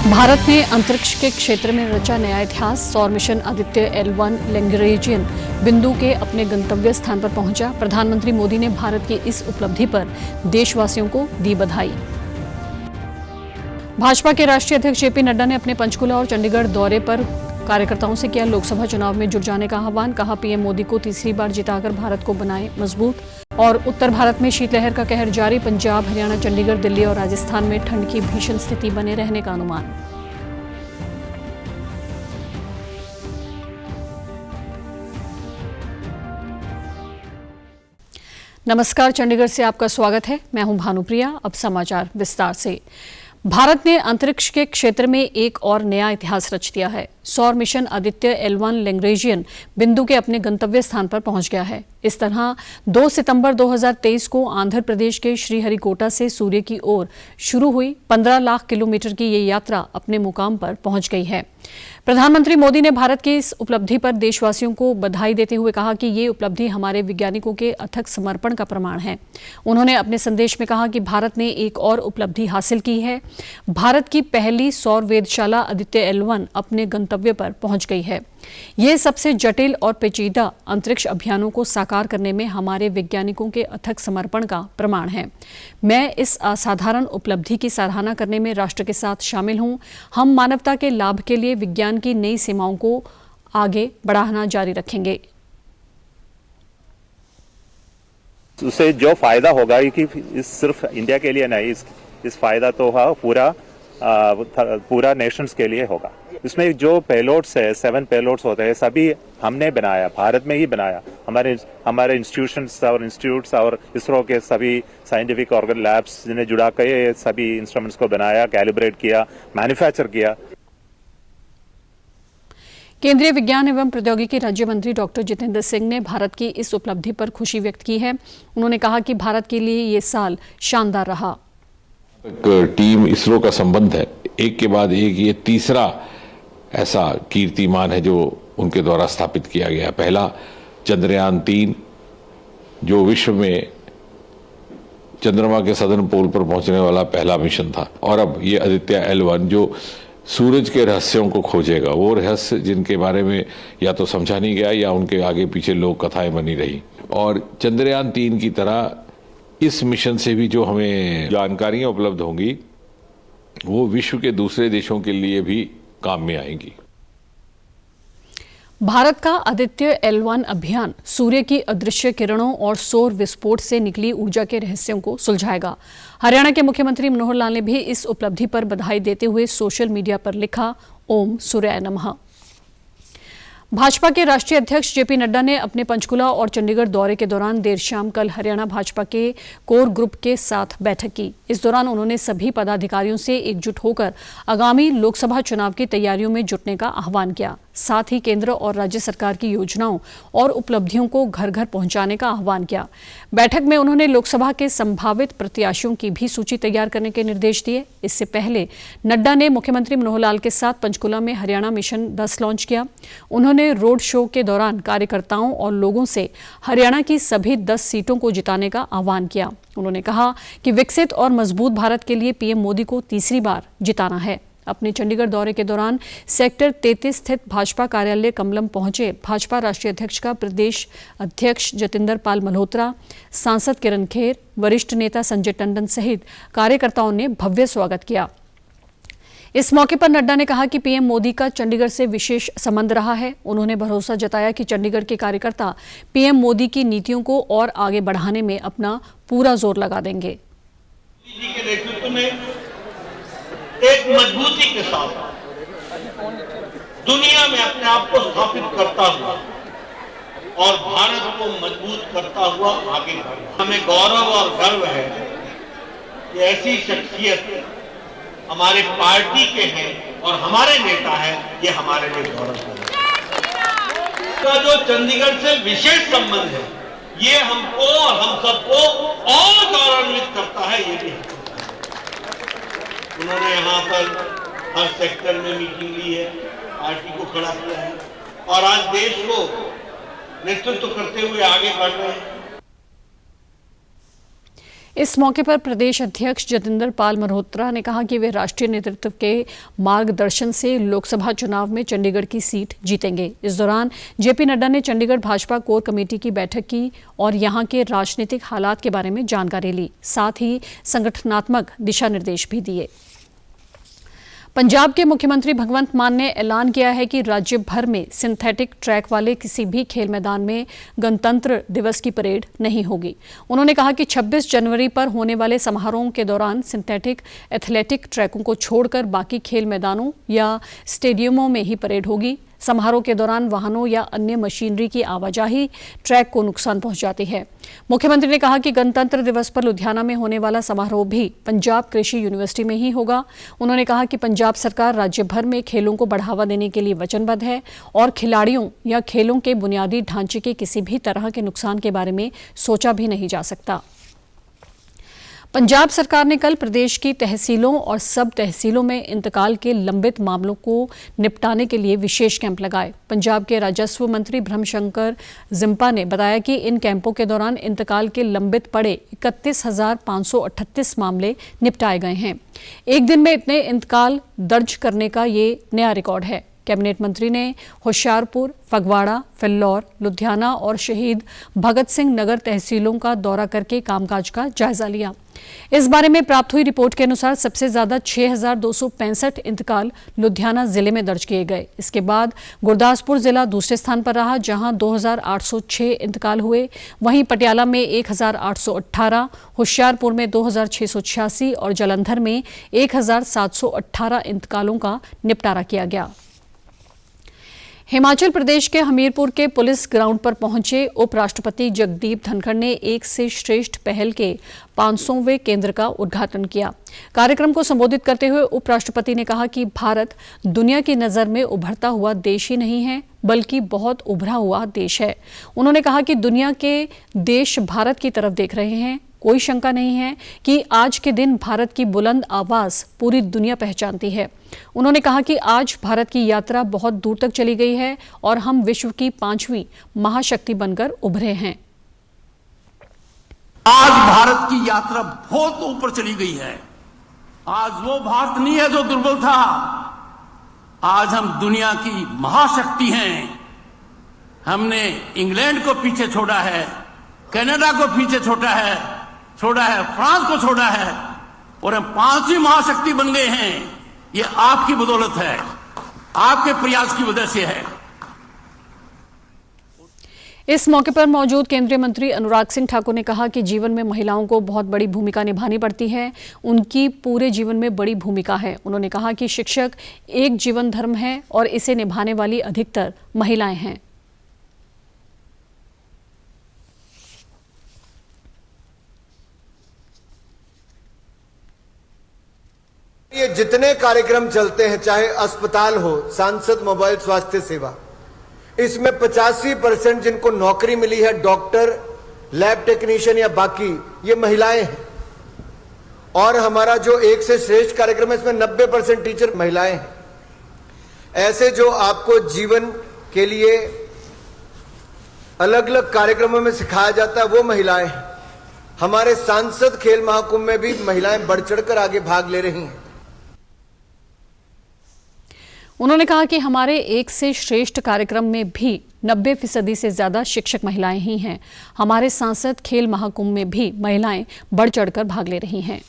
भारत ने अंतरिक्ष के क्षेत्र में रचा नया इतिहास। सौर मिशन आदित्य L1 लैग्रेंजियन बिंदु के अपने गंतव्य स्थान पर पहुंचा। प्रधानमंत्री मोदी ने भारत की इस उपलब्धि पर देशवासियों को दी बधाई। भाजपा के राष्ट्रीय अध्यक्ष जेपी नड्डा ने अपने पंचकुला और चंडीगढ़ दौरे पर कार्यकर्ताओं से किया लोकसभा चुनाव में जुट जाने का आह्वान। कहा, पीएम मोदी को तीसरी बार जिताकर भारत को बनाए मजबूत। और उत्तर भारत में शीतलहर का कहर जारी। पंजाब, हरियाणा, चंडीगढ़, दिल्ली और राजस्थान में ठंड की भीषण स्थिति बने रहने का अनुमान। नमस्कार, चंडीगढ़ से आपका स्वागत है। मैं हूं भानुप्रिया। अब समाचार विस्तार से। भारत ने अंतरिक्ष के क्षेत्र में एक और नया इतिहास रच दिया है। सौर मिशन आदित्य L1 लैग्रेंजियन बिंदु के अपने गंतव्य स्थान पर पहुंच गया है। इस तरह 2 सितंबर 2023 को आंध्र प्रदेश के श्रीहरिकोटा से सूर्य की ओर शुरू हुई 15 लाख किलोमीटर की ये यात्रा अपने मुकाम पर पहुंच गई है। प्रधानमंत्री मोदी ने भारत की इस उपलब्धि पर देशवासियों को बधाई देते हुए कहा कि ये उपलब्धि हमारे वैज्ञानिकों के अथक समर्पण का प्रमाण है। उन्होंने अपने संदेश में कहा कि भारत ने एक और उपलब्धि हासिल की है। भारत की पहली सौर वेधशाला आदित्य L1 अपने गंतव्य पर पहुंच गई है। ये सबसे जटिल और पेचीदा अंतरिक्ष अभियानों को साकार करने में हमारे वैज्ञानिकों के अथक समर्पण का प्रमाण है। मैं इस असाधारण उपलब्धि की सराहना करने में राष्ट्र के साथ शामिल हूं। हम मानवता के लाभ के लिए विज्ञान की नई सीमाओं को आगे बढ़ाना जारी रखेंगे। उससे जो फायदा होगा कि इस सिर्फ इंडिया के लिए नहीं, इस फायदा तो पूरा नेशंस के लिए होगा। इसमें जो पेलोड्स है, 7 पेलोड्स होते हैं, सभी हमने बनाया, भारत में ही बनाया। हमारे इंस्टीट्यूशंस और इंस्टीट्यूट्स और इसरो के सभी साइंटिफिक ऑर्गन लैब्स जिन्हें जुड़ा के सभी इंस्ट्रूमेंट्स को बनाया, कैलिब्रेट किया, मैन्युफैक्चर किया। केंद्रीय विज्ञान एवं प्रौद्योगिकी राज्य मंत्री डॉक्टर जितेंद्र सिंह ने भारत की इस उपलब्धि पर खुशी व्यक्त की है। उन्होंने कहा कि भारत के लिए ये साल शानदार रहा। टीम इसरो का संबंध है, एक के बाद एक ये तीसरा ऐसा कीर्तिमान है जो उनके द्वारा स्थापित किया गया। पहला चंद्रयान 3 जो विश्व में चंद्रमा के सदर्न पोल पर पहुंचने वाला पहला मिशन था, और अब ये आदित्य L1 जो सूरज के रहस्यों को खोजेगा, वो रहस्य जिनके बारे में या तो समझा नहीं गया या उनके आगे पीछे लोक कथाएं बनी रही। और चंद्रयान 3 की तरह इस मिशन से भी जो हमें जानकारियां उपलब्ध होंगी वो विश्व के दूसरे देशों के लिए भी काम में आएंगी। भारत का आदित्य L1 अभियान सूर्य की अदृश्य किरणों और सौर विस्फोट से निकली ऊर्जा के रहस्यों को सुलझाएगा। हरियाणा के मुख्यमंत्री मनोहर लाल ने भी इस उपलब्धि पर बधाई देते हुए सोशल मीडिया पर लिखा, ओम सूर्याय नमः। भाजपा के राष्ट्रीय अध्यक्ष जेपी नड्डा ने अपने पंचकुला और चंडीगढ़ दौरे के दौरान देर शाम कल हरियाणा भाजपा के कोर ग्रुप के साथ बैठक की। इस दौरान उन्होंने सभी पदाधिकारियों से एकजुट होकर आगामी लोकसभा चुनाव की तैयारियों में जुटने का आह्वान किया। साथ ही केंद्र और राज्य सरकार की योजनाओं और उपलब्धियों को घर घर पहुंचाने का आह्वान किया। बैठक में उन्होंने लोकसभा के संभावित प्रत्याशियों की भी सूची तैयार करने के निर्देश दिए। इससे पहले नड्डा ने मुख्यमंत्री मनोहर लाल के साथ पंचकुला में हरियाणा मिशन 10 लॉन्च किया। उन्होंने रोड शो के दौरान कार्यकर्ताओं और लोगों से हरियाणा की सभी 10 सीटों को जिताने का आह्वान किया। उन्होंने कहा कि विकसित और मजबूत भारत के लिए पीएम मोदी को तीसरी बार जिताना है। अपने चंडीगढ़ दौरे के दौरान सेक्टर 33 स्थित भाजपा कार्यालय कमलम पहुंचे भाजपा राष्ट्रीय अध्यक्ष का प्रदेश अध्यक्ष जतिंदर पाल मल्होत्रा, सांसद किरण खेर, वरिष्ठ नेता संजय टंडन सहित कार्यकर्ताओं ने भव्य स्वागत किया। इस मौके पर नड्डा ने कहा कि पीएम मोदी का चंडीगढ़ से विशेष संबंध रहा है। उन्होंने भरोसा जताया कि चंडीगढ़ के कार्यकर्ता पीएम मोदी की नीतियों को और आगे बढ़ाने में अपना पूरा जोर लगा देंगे। एक मजबूती के साथ दुनिया में अपने आप को स्थापित करता हुआ और भारत को मजबूत करता हुआ आगे बढ़ा। हमें गौरव और गर्व है कि ऐसी शख्सियत हमारे पार्टी के हैं और हमारे नेता हैं, ये हमारे लिए गौरव का जो चंडीगढ़ से विशेष संबंध है, ये हमको और हम सबको और गौरवान्वित करता है। ये भी उन्होंने यहाँ पर हर सेक्टर में मीटिंग ली है, पार्टी को खड़ा किया है और आज देश को नेतृत्व करते हुए आगे बढ़ रहे हैं। इस मौके पर प्रदेश अध्यक्ष जतिंदर पाल मल्होत्रा ने कहा कि वे राष्ट्रीय नेतृत्व के मार्गदर्शन से लोकसभा चुनाव में चंडीगढ़ की सीट जीतेंगे। इस दौरान जेपी नड्डा ने चंडीगढ़ भाजपा कोर कमेटी की बैठक की और यहां के राजनीतिक हालात के बारे में जानकारी ली, साथ ही संगठनात्मक दिशा निर्देश भी दिए। पंजाब के मुख्यमंत्री भगवंत मान ने ऐलान किया है कि राज्य भर में सिंथेटिक ट्रैक वाले किसी भी खेल मैदान में गणतंत्र दिवस की परेड नहीं होगी। उन्होंने कहा कि 26 जनवरी पर होने वाले समारोहों के दौरान सिंथेटिक एथलेटिक ट्रैकों को छोड़कर बाकी खेल मैदानों या स्टेडियमों में ही परेड होगी। समारोह के दौरान वाहनों या अन्य मशीनरी की आवाजाही ट्रैक को नुकसान पहुंचाती है। मुख्यमंत्री ने कहा कि गणतंत्र दिवस पर लुधियाना में होने वाला समारोह भी पंजाब कृषि यूनिवर्सिटी में ही होगा। उन्होंने कहा कि पंजाब सरकार राज्य भर में खेलों को बढ़ावा देने के लिए वचनबद्ध है और खिलाड़ियों या खेलों के बुनियादी ढांचे के किसी भी तरह के नुकसान के बारे में सोचा भी नहीं जा सकता। पंजाब सरकार ने कल प्रदेश की तहसीलों और सब तहसीलों में इंतकाल के लंबित मामलों को निपटाने के लिए विशेष कैंप लगाए। पंजाब के राजस्व मंत्री ब्रह्मशंकर जिम्पा ने बताया कि इन कैंपों के दौरान इंतकाल के लंबित पड़े 31,538 मामले निपटाए गए हैं। एक दिन में इतने इंतकाल दर्ज करने का ये नया रिकॉर्ड है। कैबिनेट मंत्री ने होशियारपुर, फगवाड़ा, फिल्लौर, लुधियाना और शहीद भगत सिंह नगर तहसीलों का दौरा करके कामकाज का जायजा लिया। इस बारे में प्राप्त हुई रिपोर्ट के अनुसार सबसे ज्यादा 6,265 इंतकाल लुधियाना जिले में दर्ज किए गए। इसके बाद गुरदासपुर जिला दूसरे स्थान पर रहा, जहां 2,806 इंतकाल हुए। वहीं पटियाला में 1,818, होशियारपुर में 2,686 और जालंधर में 1,718 इंतकालों का निपटारा किया गया। हिमाचल प्रदेश के हमीरपुर के पुलिस ग्राउंड पर पहुंचे उपराष्ट्रपति जगदीप धनखड़ ने एक से श्रेष्ठ पहल के 500वें केंद्र का उद्घाटन किया। कार्यक्रम को संबोधित करते हुए उपराष्ट्रपति ने कहा कि भारत दुनिया की नज़र में उभरता हुआ देश ही नहीं है, बल्कि बहुत उभरा हुआ देश है। उन्होंने कहा कि दुनिया के देश भारत की तरफ देख रहे हैं। कोई शंका नहीं है कि आज के दिन भारत की बुलंद आवाज पूरी दुनिया पहचानती है। उन्होंने कहा कि आज भारत की यात्रा बहुत दूर तक चली गई है और हम विश्व की 5वीं महाशक्ति बनकर उभरे हैं। आज भारत की यात्रा बहुत ऊपर चली गई है। आज वो भारत नहीं है जो दुर्बल था। आज हम दुनिया की महाशक्ति हैं। हमने इंग्लैंड को पीछे छोड़ा है, कनाडा को पीछे छोड़ा है, फ्रांस को छोड़ा है और हम 5वीं महाशक्ति बन गए हैं। ये आपकी बदौलत है, आपके प्रयास की वजह से है। इस मौके पर मौजूद केंद्रीय मंत्री अनुराग सिंह ठाकुर ने कहा कि जीवन में महिलाओं को बहुत बड़ी भूमिका निभानी पड़ती है। उनकी पूरे जीवन में बड़ी भूमिका है। उन्होंने कहा कि शिक्षक एक जीवन धर्म है और इसे निभाने वाली अधिकतर महिलाएं हैं। ये जितने कार्यक्रम चलते हैं, चाहे अस्पताल हो, सांसद मोबाइल स्वास्थ्य सेवा, इसमें 85% जिनको नौकरी मिली है, डॉक्टर, लैब टेक्नीशियन या बाकी, ये महिलाएं हैं। और हमारा जो एक से श्रेष्ठ कार्यक्रम है, इसमें 90% टीचर महिलाएं हैं। ऐसे जो आपको जीवन के लिए अलग अलग कार्यक्रमों में सिखाया जाता है, वो महिलाएं हैं। हमारे सांसद खेल महाकुंभ में भी महिलाएं बढ़ चढ़कर आगे भाग ले रही हैं। उन्होंने कहा कि हमारे एक से श्रेष्ठ कार्यक्रम में भी 90% से ज्यादा शिक्षक महिलाएं ही हैं। हमारे सांसद खेल महाकुंभ में भी महिलाएं बढ़ चढ़कर भाग ले रही हैं।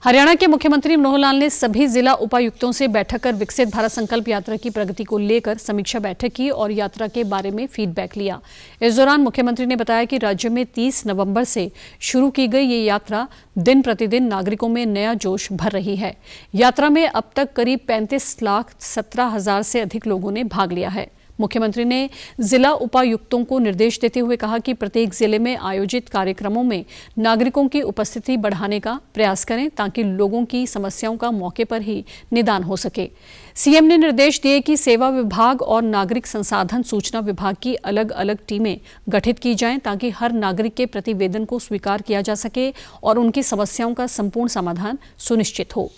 हरियाणा के मुख्यमंत्री मनोहर लाल ने सभी जिला उपायुक्तों से बैठक कर विकसित भारत संकल्प यात्रा की प्रगति को लेकर समीक्षा बैठक की और यात्रा के बारे में फीडबैक लिया। इस दौरान मुख्यमंत्री ने बताया कि राज्य में 30 नवंबर से शुरू की गई ये यात्रा दिन प्रतिदिन नागरिकों में नया जोश भर रही है। यात्रा में अब तक करीब 35,17,000 से अधिक लोगों ने भाग लिया है। मुख्यमंत्री ने जिला उपायुक्तों को निर्देश देते हुए कहा कि प्रत्येक जिले में आयोजित कार्यक्रमों में नागरिकों की उपस्थिति बढ़ाने का प्रयास करें ताकि लोगों की समस्याओं का मौके पर ही निदान हो सके। सीएम ने निर्देश दिए कि सेवा विभाग और नागरिक संसाधन सूचना विभाग की अलग अलग टीमें गठित की जाएं ताकि हर नागरिक के प्रतिवेदन को स्वीकार किया जा सके और उनकी समस्याओं का संपूर्ण समाधान सुनिश्चित हो।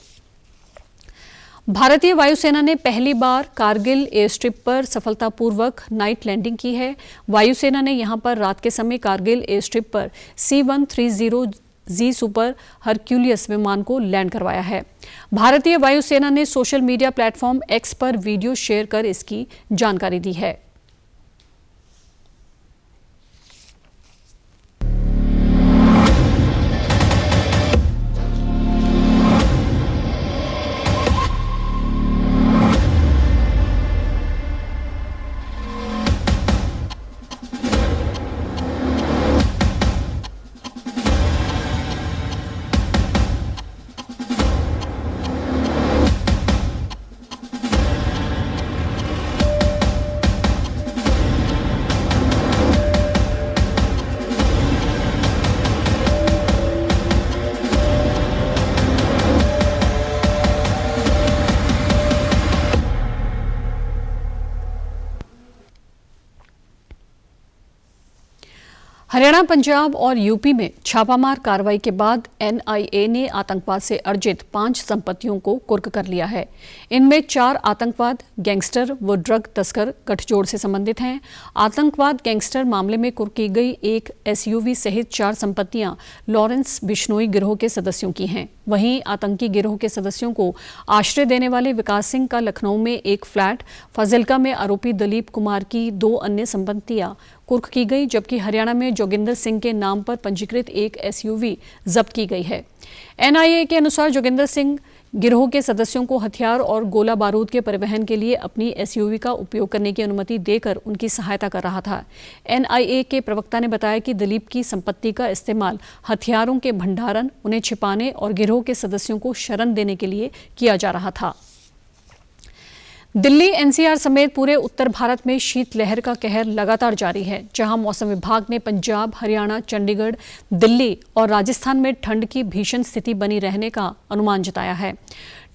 भारतीय वायुसेना ने पहली बार कारगिल एयर स्ट्रिप पर सफलतापूर्वक नाइट लैंडिंग की है। वायुसेना ने यहां पर रात के समय कारगिल एयर स्ट्रिप पर C-130G सुपर हरक्यूलियस विमान को लैंड करवाया है। भारतीय वायुसेना ने सोशल मीडिया प्लेटफॉर्म X पर वीडियो शेयर कर इसकी जानकारी दी है। हरियाणा, पंजाब और यूपी में छापामार कार्रवाई के बाद NIA ने आतंकवाद से अर्जित 5 संपत्तियों को कुर्क कर लिया है। इनमें 4 आतंकवाद, गैंगस्टर व ड्रग तस्कर गठजोड़ से संबंधित हैं। आतंकवाद गैंगस्टर मामले में कुर्क की गई एक SUV सहित 4 संपत्तियां लॉरेंस बिश्नोई गिरोह के सदस्यों की हैं। वहीं आतंकी गिरोह के सदस्यों को आश्रय देने वाले विकास सिंह का लखनऊ में एक फ्लैट, फाजिल्का में आरोपी दलीप कुमार की 2 अन्य संपत्तियां कुर्क की गई, जबकि हरियाणा में जोगिंदर सिंह के नाम पर पंजीकृत एक SUV जब्त की गई है। NIA के अनुसार जोगिंदर सिंह गिरोह के सदस्यों को हथियार और गोला बारूद के परिवहन के लिए अपनी SUV का उपयोग करने की अनुमति देकर उनकी सहायता कर रहा था। NIA के प्रवक्ता ने बताया कि दलीप की संपत्ति का इस्तेमाल हथियारों के भंडारण, उन्हें छिपाने और गिरोह के सदस्यों को शरण देने के लिए किया जा रहा था। दिल्ली, NCR समेत पूरे उत्तर भारत में शीतलहर का कहर लगातार जारी है, जहां मौसम विभाग ने पंजाब, हरियाणा, चंडीगढ़, दिल्ली और राजस्थान में ठंड की भीषण स्थिति बनी रहने का अनुमान जताया है।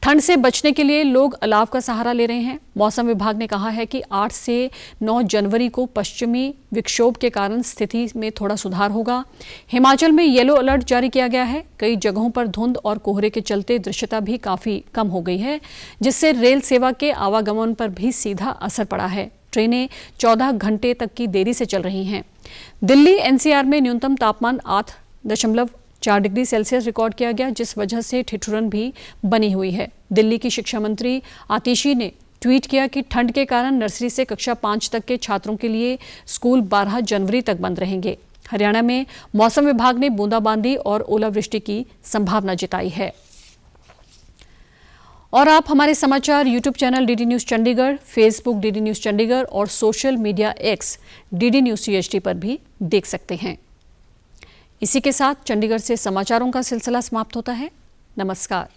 ठंड से बचने के लिए लोग अलाव का सहारा ले रहे हैं। मौसम विभाग ने कहा है कि 8 से 9 जनवरी को पश्चिमी विक्षोभ के कारण स्थिति में थोड़ा सुधार होगा। हिमाचल में येलो अलर्ट जारी किया गया है। कई जगहों पर धुंध और कोहरे के चलते दृश्यता भी काफी कम हो गई है, जिससे रेल सेवा के आवागमन पर भी सीधा असर पड़ा है। ट्रेनें 14 घंटे तक की देरी से चल रही हैं। दिल्ली, NCR में न्यूनतम तापमान 8.4 डिग्री सेल्सियस रिकॉर्ड किया गया, जिस वजह से ठिठुरन भी बनी हुई है। दिल्ली की शिक्षा मंत्री आतिशी ने ट्वीट किया कि ठंड के कारण नर्सरी से कक्षा 5 तक के छात्रों के लिए स्कूल 12 जनवरी तक बंद रहेंगे। हरियाणा में मौसम विभाग ने बूंदाबांदी और ओलावृष्टि की संभावना जताई है। और आप हमारे समाचार YouTube channel DD news Chandigarh, Facebook DD news Chandigarh और social media X DD news CHD पर भी देख सकते हैं। इसी के साथ चंडीगढ़ से समाचारों का सिलसिला समाप्त होता है। नमस्कार।